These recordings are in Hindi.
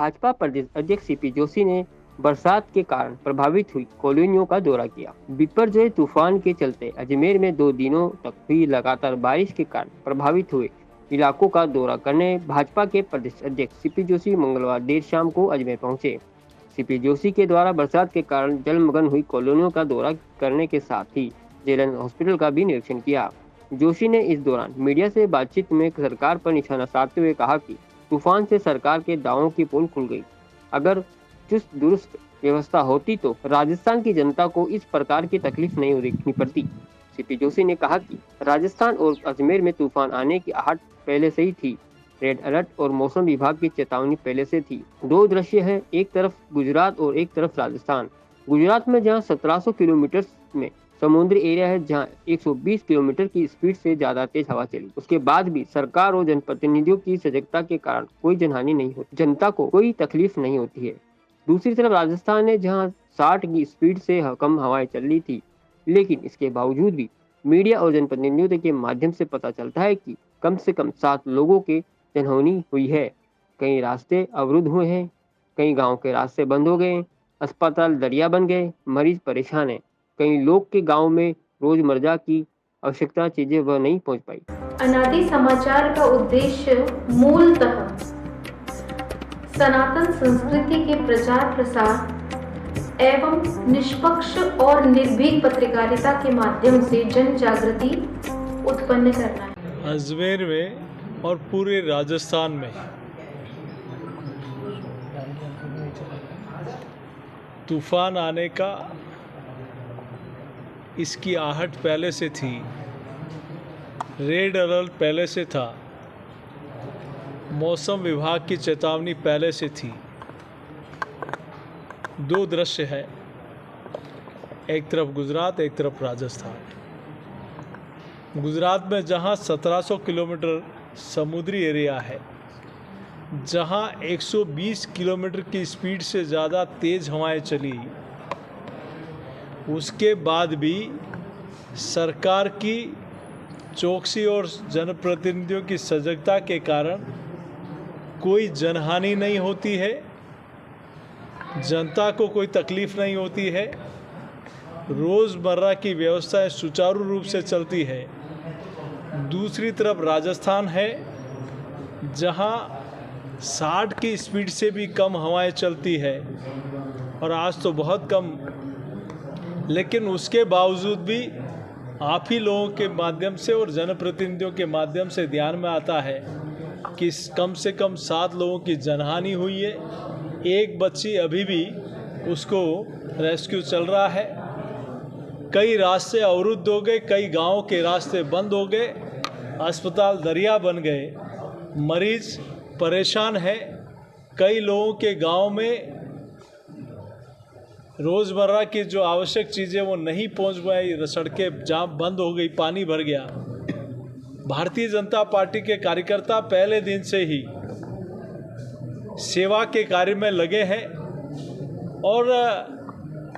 भाजपा प्रदेश अध्यक्ष सीपी जोशी ने बरसात के कारण प्रभावित हुई कॉलोनियों का दौरा किया। बिपरजॉय तूफान के चलते अजमेर में 2 दिनों तक हुई लगातार बारिश के कारण प्रभावित हुए इलाकों का दौरा करने भाजपा के प्रदेश अध्यक्ष सीपी जोशी मंगलवार देर शाम को अजमेर पहुंचे। सीपी जोशी के द्वारा बरसात के कारण जलमग्न हुई कॉलोनियों का दौरा करने के साथ ही जेएलएन हॉस्पिटल का भी निरीक्षण किया। जोशी ने इस दौरान मीडिया से बातचीत में सरकार पर निशाना साधते हुए कहा कि तूफान से सरकार के दावों की पोल खुल गई। अगर चुस्त दुरुस्त व्यवस्था होती तो राजस्थान की जनता को इस प्रकार की तकलीफ नहीं देखनी पड़ती। सीपी जोशी ने कहा कि राजस्थान और अजमेर में तूफान आने की आहट पहले से ही थी। रेड अलर्ट और मौसम विभाग की चेतावनी पहले से थी। 2 दृश्य है, एक तरफ गुजरात और एक तरफ राजस्थान। गुजरात में जहां 1700 किलोमीटर में समुद्री एरिया है, जहां 120 किलोमीटर की स्पीड से ज्यादा तेज हवा चली, उसके बाद भी सरकार और जनप्रतिनिधियों की सजगता के कारण कोई जनहानि नहीं होती, जनता को कोई तकलीफ नहीं होती है। दूसरी तरफ राजस्थान है, जहां 60 की स्पीड से कम हवाएं चल रही थी, लेकिन इसके बावजूद भी मीडिया और जनप्रतिनिधियों के माध्यम से पता चलता है कि कम से कम 7 लोगों की जनहानि हुई है। कई रास्ते अवरुद्ध हुए हैं, कई गांव के रास्ते बंद हो गए, अस्पताल दरिया बन गए, मरीज परेशान है। कई लोग के गांव में रोजमर्रा की आवश्यकता चीजें वह नहीं पहुंच पाई। अनादि समाचार का उद्देश्य मूलतः सनातन संस्कृति के प्रचार प्रसार एवं निष्पक्ष और निर्भीक पत्रकारिता के माध्यम से जन जागृति उत्पन्न करना है। अजमेर में और पूरे राजस्थान में तूफान आने का इसकी आहट पहले से थी, रेड अलर्ट पहले से था, मौसम विभाग की चेतावनी पहले से थी। 2 दृश्य है, एक तरफ गुजरात, एक तरफ राजस्थान। गुजरात में जहां 1700 किलोमीटर समुद्री एरिया है, जहां 120 किलोमीटर की स्पीड से ज़्यादा तेज़ हवाएं चली, उसके बाद भी सरकार की चौकसी और जनप्रतिनिधियों की सजगता के कारण कोई जनहानि नहीं होती है, जनता को कोई तकलीफ नहीं होती है, रोज़मर्रा की व्यवस्थाएं सुचारू रूप से चलती है। दूसरी तरफ राजस्थान है, जहां 60 की स्पीड से भी कम हवाएं चलती है, और आज तो बहुत कम, लेकिन उसके बावजूद भी आप ही लोगों के माध्यम से और जनप्रतिनिधियों के माध्यम से ध्यान में आता है कि कम से कम 7 लोगों की जनहानि हुई है। एक बच्ची अभी भी उसको रेस्क्यू चल रहा है। कई रास्ते अवरुद्ध हो गए, कई गांवों के रास्ते बंद हो गए, अस्पताल दरिया बन गए, मरीज परेशान है। कई लोगों के गांव में रोज़मर्रा की जो आवश्यक चीज़ें वो नहीं पहुंच पाई, सड़कें जाम बंद हो गई, पानी भर गया। भारतीय जनता पार्टी के कार्यकर्ता पहले दिन से ही सेवा के कार्य में लगे हैं, और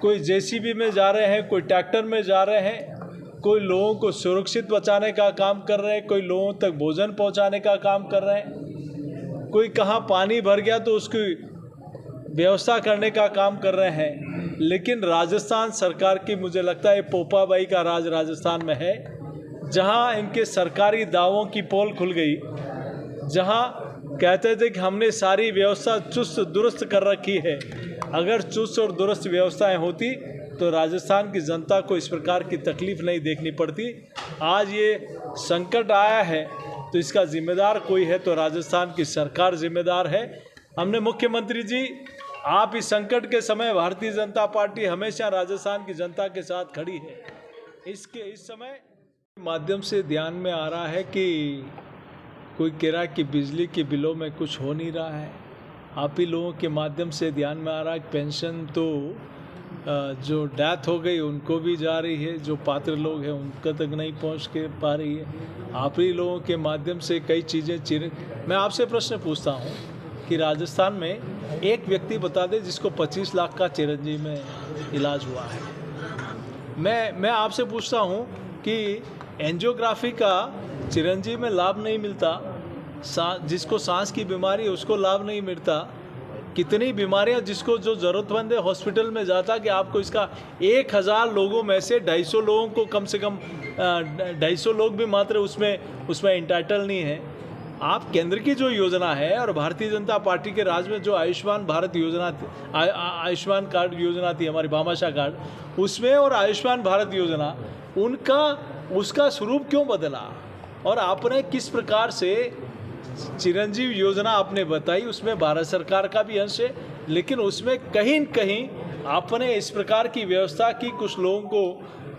कोई जेसीबी में जा रहे हैं, कोई ट्रैक्टर में जा रहे हैं, कोई लोगों को सुरक्षित बचाने का काम कर रहे हैं, कोई लोगों तक भोजन पहुंचाने का काम कर रहे हैं, कोई कहाँ पानी भर गया तो उसकी व्यवस्था करने का काम कर रहे हैं। लेकिन राजस्थान सरकार की, मुझे लगता है पोपाबाई का राज राजस्थान में है, जहां इनके सरकारी दावों की पोल खुल गई, जहां कहते थे कि हमने सारी व्यवस्था चुस्त दुरुस्त कर रखी है। अगर चुस्त और दुरुस्त व्यवस्थाएं होती तो राजस्थान की जनता को इस प्रकार की तकलीफ नहीं देखनी पड़ती। आज ये संकट आया है तो इसका जिम्मेदार कोई है तो राजस्थान की सरकार जिम्मेदार है। हमने मुख्यमंत्री जी, आप इस संकट के समय भारतीय जनता पार्टी हमेशा राजस्थान की जनता के साथ खड़ी है। इस समय माध्यम से ध्यान में आ रहा है कि कोई कह रहा है कि बिजली के बिलों में कुछ हो नहीं रहा है। आप ही लोगों के माध्यम से ध्यान में आ रहा है कि पेंशन तो जो डेथ हो गई उनको भी जा रही है, जो पात्र लोग हैं उनका तक नहीं पहुंच के पा रही है। आप ही लोगों के माध्यम से कई चीज़ें मैं आपसे प्रश्न पूछता हूं कि राजस्थान में एक व्यक्ति बता दे जिसको 25 लाख का चिरंजीवी में इलाज हुआ है। मैं आपसे पूछता हूं कि एंजियोग्राफी का चिरंजीवी में लाभ नहीं मिलता, जिसको सांस की बीमारी है उसको लाभ नहीं मिलता, कितनी बीमारियां जिसको जो ज़रूरतमंद है हॉस्पिटल में जाता कि आपको इसका 1000 लोगों में से 250 लोगों को कम से कम 250 लोग भी मात्र उसमें इंटाइटल नहीं है। आप केंद्र की जो योजना है और भारतीय जनता पार्टी के राज में जो आयुष्मान भारत योजना आयुष्मान कार्ड योजना थी हमारी भामाशाह कार्ड, उसमें और आयुष्मान भारत योजना उसका स्वरूप क्यों बदला? और आपने किस प्रकार से चिरंजीव योजना आपने बताई, उसमें भारत सरकार का भी अंश है, लेकिन उसमें कहीं न कहीं आपने इस प्रकार की व्यवस्था की कुछ लोगों को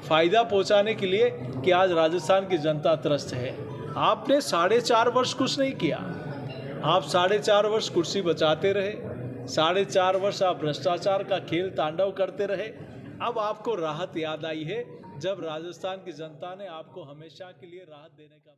फ़ायदा पहुंचाने के लिए कि आज राजस्थान की जनता त्रस्त है। आपने 4.5 वर्ष कुछ नहीं किया। आप 4.5 वर्ष कुर्सी बचाते रहे, 4.5 वर्ष आप भ्रष्टाचार का खेल तांडव करते रहे। अब आपको राहत याद आई है जब राजस्थान की जनता ने आपको हमेशा के लिए राहत देने का